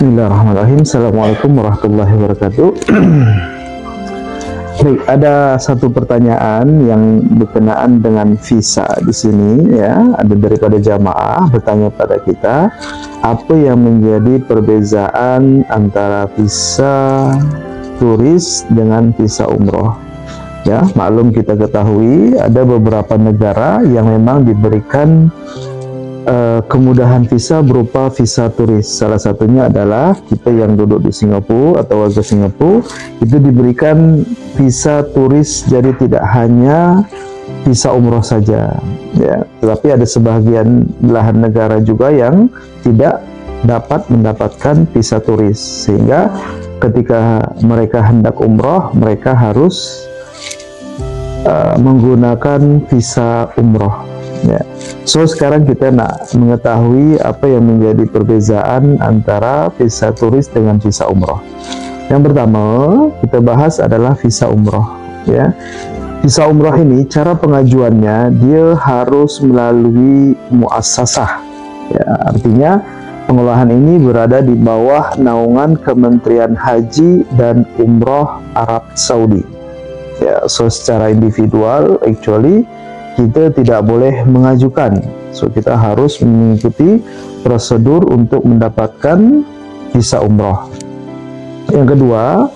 Bismillahirrahmanirrahim. Assalamualaikum warahmatullahi wabarakatuh. Baik, ada satu pertanyaan yang berkenaan dengan visa di sini ya. Ada daripada jamaah bertanya pada kita, apa yang menjadi perbezaan antara visa turis dengan visa umroh? Ya, maklum kita ketahui ada beberapa negara yang memang diberikan kemudahan visa berupa visa turis. Salah satunya adalah kita yang duduk di Singapura atau warga Singapura itu diberikan visa turis, jadi tidak hanya visa umroh saja ya, tetapi ada sebagian belahan negara juga yang tidak dapat mendapatkan visa turis, sehingga ketika mereka hendak umroh mereka harus menggunakan visa umroh ya. So sekarang kita nak mengetahui apa yang menjadi perbezaan antara visa turis dengan visa umroh. Yang pertama kita bahas adalah visa umroh ya. Visa umroh ini cara pengajuannya dia harus melalui muassasah ya, artinya pengolahan ini berada di bawah naungan Kementerian Haji dan Umroh Arab Saudi ya. So secara individual actually kita tidak boleh mengajukan, so kita harus mengikuti prosedur untuk mendapatkan visa umroh. Yang kedua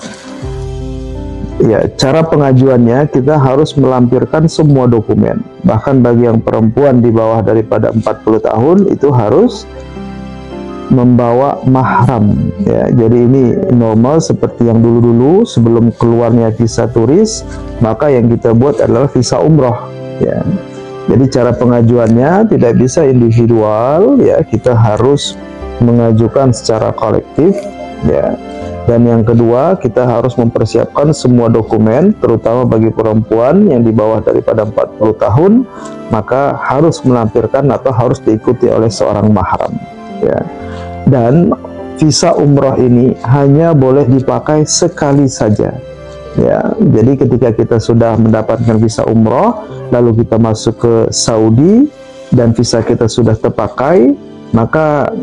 ya, cara pengajuannya kita harus melampirkan semua dokumen, bahkan bagi yang perempuan di bawah daripada 40 tahun itu harus membawa mahram ya. Jadi ini normal seperti yang dulu-dulu sebelum keluarnya visa turis, maka yang kita buat adalah visa umroh ya. Jadi cara pengajuannya tidak bisa individual ya, kita harus mengajukan secara kolektif ya. Dan yang kedua kita harus mempersiapkan semua dokumen, terutama bagi perempuan yang di bawah daripada 40 tahun, maka harus melampirkan atau harus diikuti oleh seorang mahram ya. Dan visa umroh ini hanya boleh dipakai sekali saja ya. Jadi ketika kita sudah mendapatkan visa umroh lalu kita masuk ke Saudi dan visa kita sudah terpakai, maka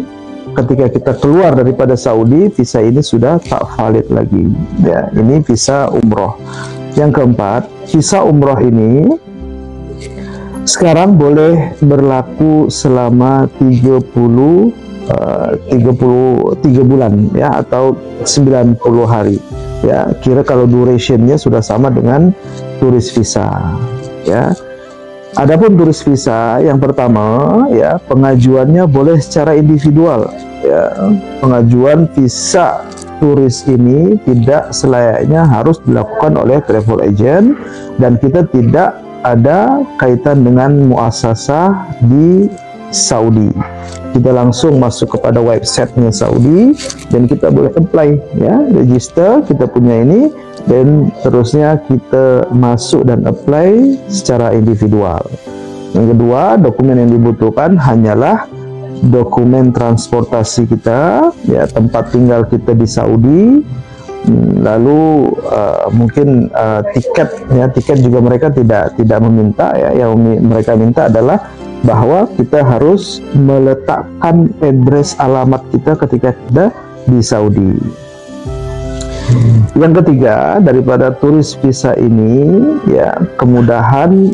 ketika kita keluar daripada Saudi visa ini sudah tak valid lagi ya. Ini visa umroh. Yang keempat, visa umroh ini sekarang boleh berlaku selama 33 bulan ya, atau 90 hari ya. Kira kalau durationnya sudah sama dengan turis visa ya. Adapun turis visa yang pertama ya, pengajuannya boleh secara individual ya. Pengajuan visa turis ini tidak selayaknya harus dilakukan oleh travel agent, dan kita tidak ada kaitan dengan muassasah di Saudi. Kita langsung masuk kepada websitenya Saudi dan kita boleh apply ya, register kita punya ini, dan terusnya kita masuk dan apply secara individual. Yang kedua, dokumen yang dibutuhkan hanyalah dokumen transportasi kita ya, tempat tinggal kita di Saudi, lalu mungkin tiket ya. Tiket juga mereka tidak meminta ya. Yang mereka minta adalah bahwa kita harus meletakkan address alamat kita ketika kita di Saudi. Yang ketiga, daripada turis visa ini ya, kemudahan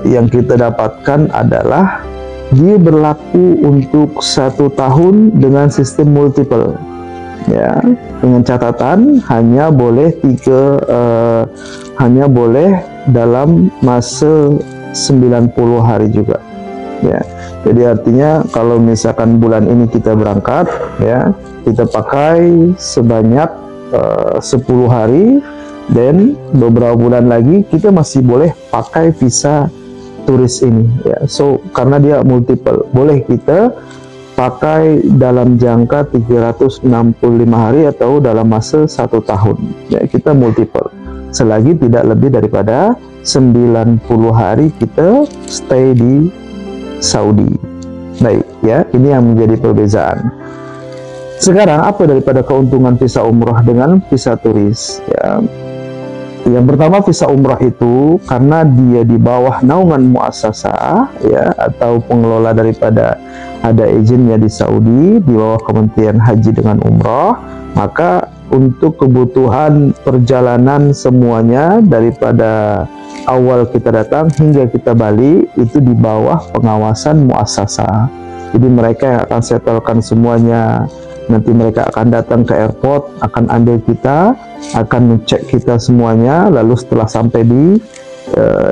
yang kita dapatkan adalah dia berlaku untuk 1 tahun dengan sistem multiple ya, dengan catatan hanya boleh dalam masa 90 hari juga ya. Jadi artinya kalau misalkan bulan ini kita berangkat ya, kita pakai sebanyak 10 hari, dan beberapa bulan lagi kita masih boleh pakai visa turis ini ya. So karena dia multiple, boleh kita pakai dalam jangka 365 hari atau dalam masa 1 tahun ya. Kita multiple selagi tidak lebih daripada 90 hari kita stay di Saudi. Baik ya, ini yang menjadi perbezaan. Sekarang apa daripada keuntungan visa umroh dengan visa turis ya? Yang pertama, visa umroh itu karena dia di bawah naungan muassasah ya, atau pengelola daripada ada izinnya di Saudi di bawah Kementerian Haji dengan Umroh, maka untuk kebutuhan perjalanan semuanya daripada awal kita datang hingga kita balik itu di bawah pengawasan muassasah. Jadi mereka yang akan settlekan semuanya. Nanti mereka akan datang ke airport, akan ambil kita, akan ngecek kita semuanya. Lalu setelah sampai di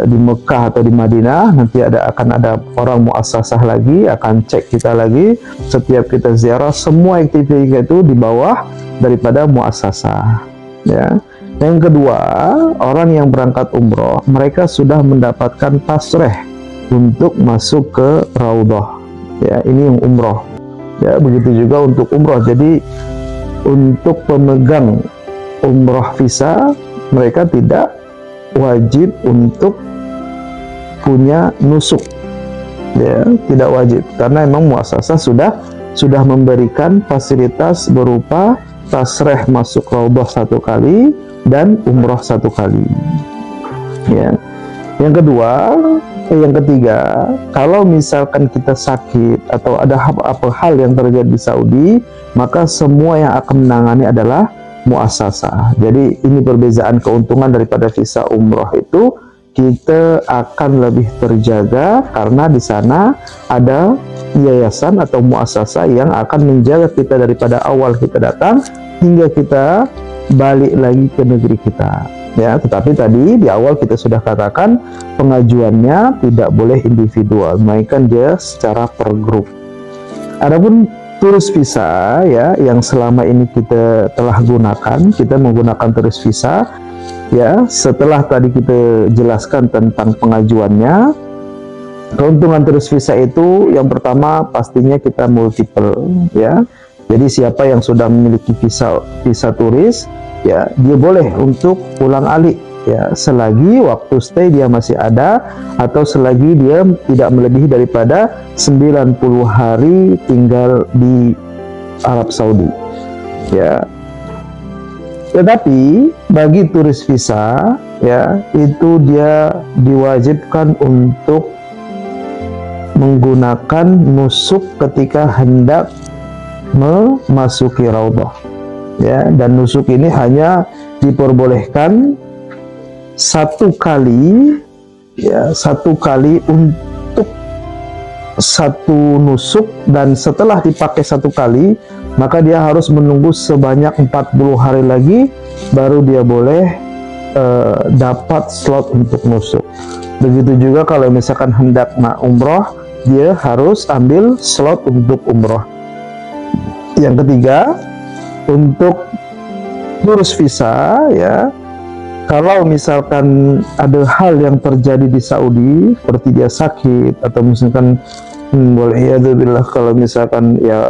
Mekah atau di Madinah, nanti akan ada orang muassasah lagi akan cek kita lagi. Setiap kita ziarah, semua aktivitas itu di bawah daripada muassasah. Ya. Yang kedua, orang yang berangkat umroh, mereka sudah mendapatkan tasreh untuk masuk ke Raudhah. Ya, ini yang umroh. Ya, begitu juga untuk umroh. Jadi untuk pemegang umroh visa, mereka tidak wajib untuk punya nusuk. Ya, tidak wajib karena memang muassasah sudah memberikan fasilitas berupa tasreh masuk Raudhah 1 kali dan umroh 1 kali. Ya. Yang ketiga, kalau misalkan kita sakit atau ada apa hal yang terjadi di Saudi, maka semua yang akan menangani adalah muassasah. Jadi ini perbezaan keuntungan daripada visa umroh itu, kita akan lebih terjaga karena di sana ada yayasan atau muassasah yang akan menjaga kita daripada awal kita datang hingga kita balik lagi ke negeri kita. Ya, tetapi tadi di awal kita sudah katakan pengajuannya tidak boleh individual, melainkan dia secara per grup. Adapun turis visa ya yang selama ini kita telah gunakan, kita menggunakan turis visa ya, setelah tadi kita jelaskan tentang pengajuannya. Keuntungan turis visa itu yang pertama pastinya kita multiple ya. Jadi siapa yang sudah memiliki visa turis ya, dia boleh untuk pulang alik ya, selagi waktu stay dia masih ada atau selagi dia tidak melebihi daripada 90 hari tinggal di Arab Saudi ya. Tetapi bagi turis visa ya, itu dia diwajibkan untuk menggunakan nusuk ketika hendak memasuki Raudhah ya, dan nusuk ini hanya diperbolehkan 1 kali ya, 1 kali untuk 1 nusuk, dan setelah dipakai 1 kali maka dia harus menunggu sebanyak 40 hari lagi baru dia boleh dapat slot untuk nusuk. Begitu juga kalau misalkan hendak umroh, dia harus ambil slot untuk umroh. Yang ketiga, untuk turis visa ya, kalau misalkan ada hal yang terjadi di Saudi seperti dia sakit atau misalkan kalau misalkan ya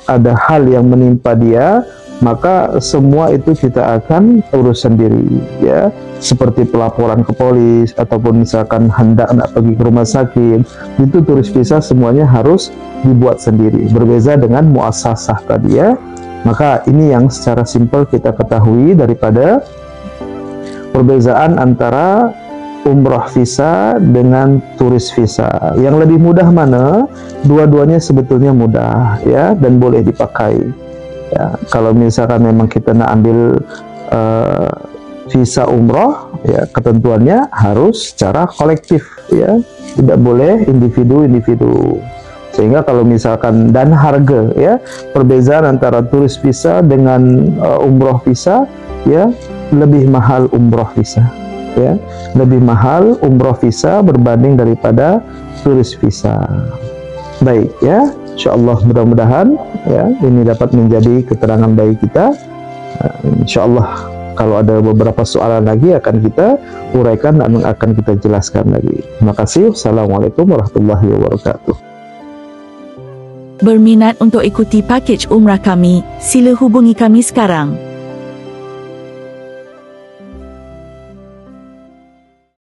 ada hal yang menimpa dia, maka semua itu kita akan urus sendiri ya, seperti pelaporan ke polis ataupun misalkan hendak pergi ke rumah sakit, itu turis visa semuanya harus dibuat sendiri, berbeza dengan muassasah tadi ya. Maka ini yang secara simpel kita ketahui daripada perbezaan antara umroh visa dengan turis visa. Yang lebih mudah mana? Dua-duanya sebetulnya mudah ya, dan boleh dipakai ya. Kalau misalkan memang kita nak ambil visa umroh ya, ketentuannya harus secara kolektif ya, tidak boleh individu-individu. Sehingga kalau misalkan, dan harga ya, perbezaan antara turis visa dengan umroh visa ya, lebih mahal umroh visa ya, lebih mahal umroh visa berbanding daripada turis visa. Baik ya, insyaallah mudah-mudahan ya ini dapat menjadi keterangan bagi kita. Insyaallah kalau ada beberapa soalan lagi akan kita uraikan dan akan kita jelaskan lagi. Terima kasih. Assalamualaikum warahmatullahi wabarakatuh. Berminat untuk ikuti pakej umrah kami? Sila hubungi kami sekarang.